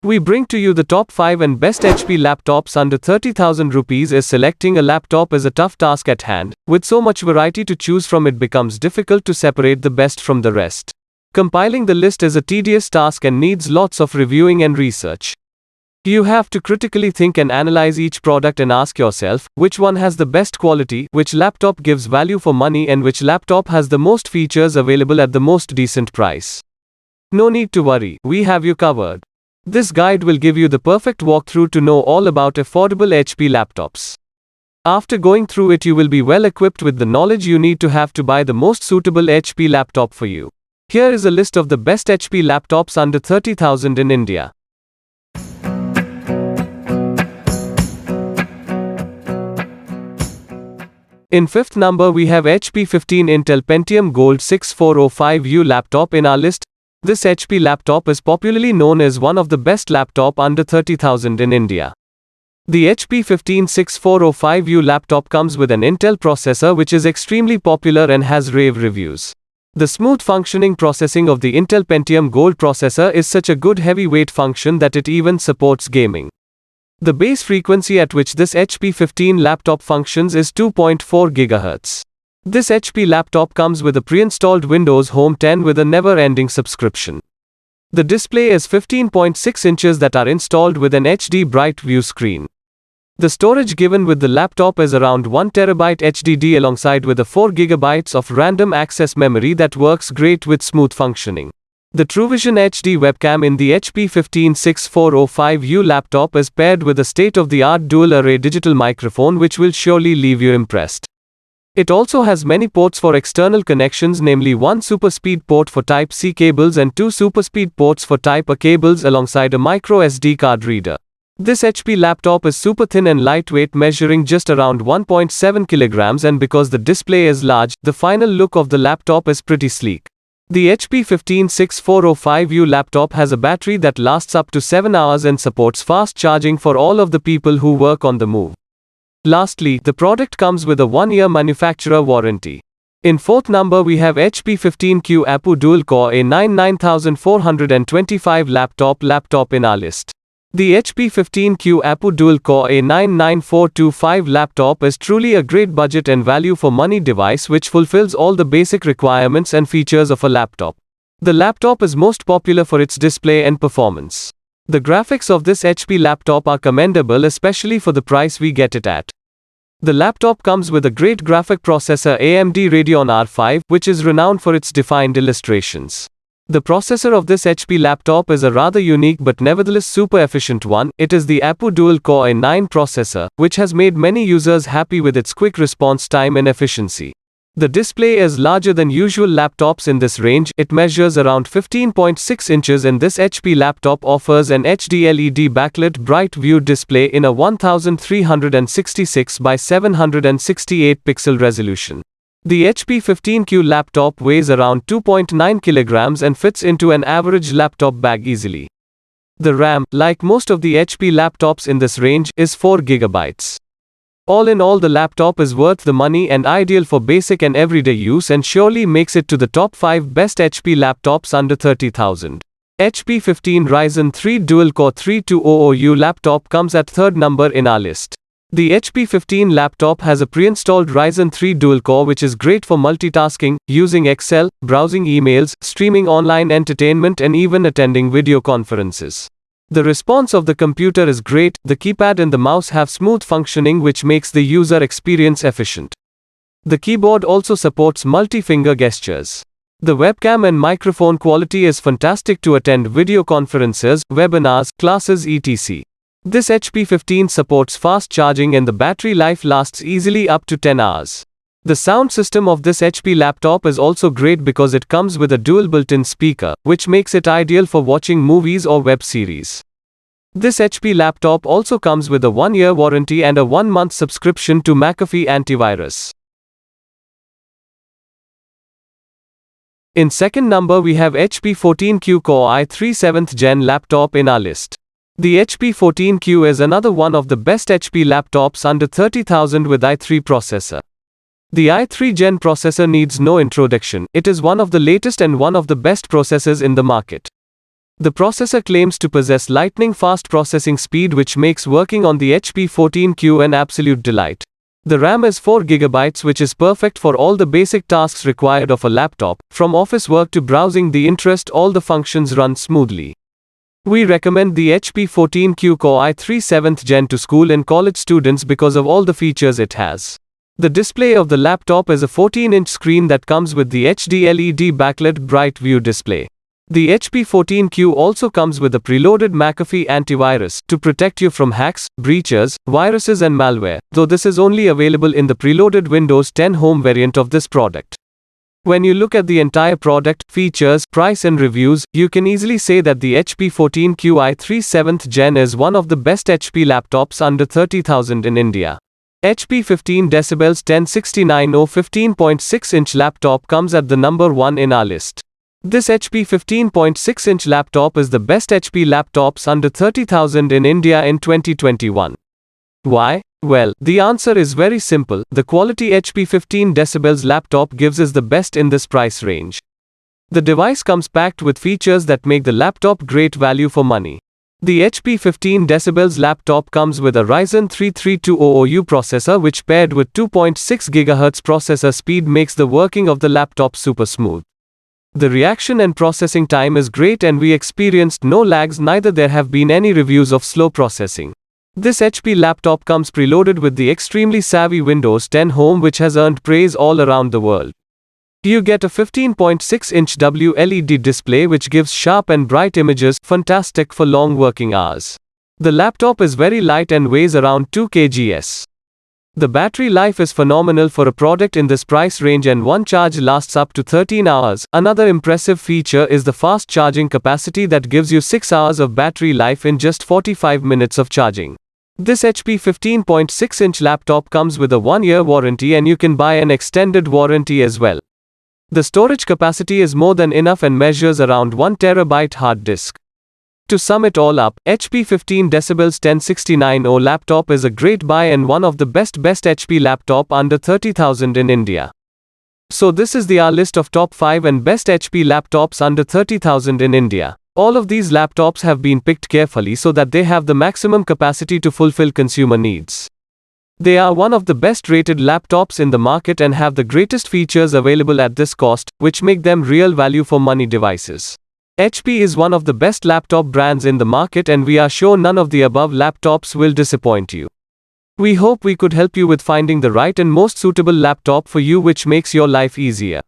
We bring to you the top 5 and best HP laptops under 30,000 rupees. Is selecting a laptop is a tough task at hand. With so much variety to choose from, it becomes difficult to separate the best from the rest. Compiling the list is a tedious task and needs lots of reviewing and research. You have to critically think and analyze each product and ask yourself, which one has the best quality, which laptop gives value for money, and which laptop has the most features available at the most decent price. No need to worry, we have you covered. This guide will give you the perfect walkthrough to know all about affordable HP laptops. After going through it, you will be well equipped with the knowledge you need to have to buy the most suitable HP laptop for you. Here is a list of the best HP laptops under 30,000 in India. In fifth number we have HP 15 Intel Pentium Gold 6405U laptop in our list. This HP laptop is popularly known as one of the best laptop under 30,000 in India. The HP 15 6405U laptop comes with an Intel processor which is extremely popular and has rave reviews. The smooth functioning processing of the Intel Pentium Gold processor is such a good heavyweight function that it even supports gaming. The base frequency at which this HP 15 laptop functions is 2.4 GHz. This HP laptop comes with a pre-installed Windows Home 10 with a never-ending subscription. The display is 15.6 inches that are installed with an HD Bright View screen. The storage given with the laptop is around 1 TB HDD alongside with a 4 GB of random access memory that works great with smooth functioning. The TrueVision HD webcam in the HP 15 6405U laptop is paired with a state-of-the-art dual-array digital microphone which will surely leave you impressed. It also has many ports for external connections, namely one super speed port for Type-C cables and two super speed ports for Type-A cables alongside a micro SD card reader. This HP laptop is super thin and lightweight, measuring just around 1.7 kilograms, and because the display is large, the final look of the laptop is pretty sleek. The HP 15 6405U laptop has a battery that lasts up to 7 hours and supports fast charging for all of the people who work on the move. Lastly, the product comes with a 1-year manufacturer warranty. In fourth number we have HP 15Q APU Dual-Core A9 9425 laptop in our list. The HP 15Q APU Dual-Core A9 9425 laptop is truly a great budget and value for money device which fulfills all the basic requirements and features of a laptop. The laptop is most popular for its display and performance. The graphics of this HP laptop are commendable, especially for the price we get it at. The laptop comes with a great graphic processor AMD Radeon R5, which is renowned for its defined illustrations. The processor of this HP laptop is a rather unique but nevertheless super efficient one. It is the APU Dual-Core A9 processor, which has made many users happy with its quick response time and efficiency. The display is larger than usual laptops in this range. It measures around 15.6 inches and this HP laptop offers an HD LED backlit bright view display in a 1366 by 768 pixel resolution. The HP 15Q laptop weighs around 2.9 kilograms and fits into an average laptop bag easily. The RAM, like most of the HP laptops in this range, is 4 GB. All in all, the laptop is worth the money and ideal for basic and everyday use and surely makes it to the top 5 best HP laptops under 30,000. HP 15 Ryzen 3 Dual-Core 3200U laptop comes at third number in our list. The HP 15 laptop has a pre-installed Ryzen 3 Dual-Core which is great for multitasking, using Excel, browsing emails, streaming online entertainment and even attending video conferences. The response of the computer is great. The keypad and the mouse have smooth functioning which makes the user experience efficient. The keyboard also supports multi-finger gestures. The webcam and microphone quality is fantastic to attend video conferences, webinars, classes etc. This HP 15 supports fast charging and the battery life lasts easily up to 10 hours. The sound system of this HP laptop is also great because it comes with a dual built-in speaker, which makes it ideal for watching movies or web series. This HP laptop also comes with a 1-year warranty and a 1-month subscription to McAfee Antivirus. In second number we have HP 14Q Core i3 7th Gen laptop in our list. The HP 14Q is another one of the best HP laptops under 30,000 with i3 processor. The i3 Gen processor needs no introduction. It is one of the latest and one of the best processors in the market. The processor claims to possess lightning-fast processing speed which makes working on the HP 14Q an absolute delight. The RAM is 4GB which is perfect for all the basic tasks required of a laptop, from office work to browsing the internet all the functions run smoothly. We recommend the HP 14Q Core i3 7th Gen to school and college students because of all the features it has. The display of the laptop is a 14-inch screen that comes with the HD LED backlit Bright View display. The HP 14Q also comes with a preloaded McAfee antivirus to protect you from hacks, breaches, viruses and malware, though this is only available in the preloaded Windows 10 Home variant of this product. When you look at the entire product, features, price and reviews, you can easily say that the HP 14Q i3 7th Gen is one of the best HP laptops under 30,000 in India. HP 15 decibels 1069O 15.6-inch laptop comes at the number 1 in our list. This HP 15.6-inch laptop is the best HP laptops under 30,000 in India in 2021. Why? Well, the answer is very simple. The quality HP 15 decibels laptop gives us the best in this price range. The device comes packed with features that make the laptop great value for money. The HP 15 decibels laptop comes with a Ryzen 3 3200U processor which paired with 2.6 GHz processor speed makes the working of the laptop super smooth. The reaction and processing time is great and we experienced no lags, neither there have been any reviews of slow processing. This HP laptop comes preloaded with the extremely savvy Windows 10 Home which has earned praise all around the world. You get a 15.6-inch WLED display which gives sharp and bright images, fantastic for long working hours. The laptop is very light and weighs around 2 kgs. The battery life is phenomenal for a product in this price range and one charge lasts up to 13 hours. Another impressive feature is the fast charging capacity that gives you 6 hours of battery life in just 45 minutes of charging. This HP 15.6-inch laptop comes with a 1-year warranty and you can buy an extended warranty as well. The storage capacity is more than enough and measures around 1 TB hard disk. To sum it all up, HP 15 decibels 1069O laptop is a great buy and one of the best HP laptop under 30,000 in India. So this is our list of top 5 and best HP laptops under 30,000 in India. All of these laptops have been picked carefully so that they have the maximum capacity to fulfill consumer needs. They are one of the best rated laptops in the market and have the greatest features available at this cost, which make them real value for money devices. HP is one of the best laptop brands in the market and we are sure none of the above laptops will disappoint you. We hope we could help you with finding the right and most suitable laptop for you which makes your life easier.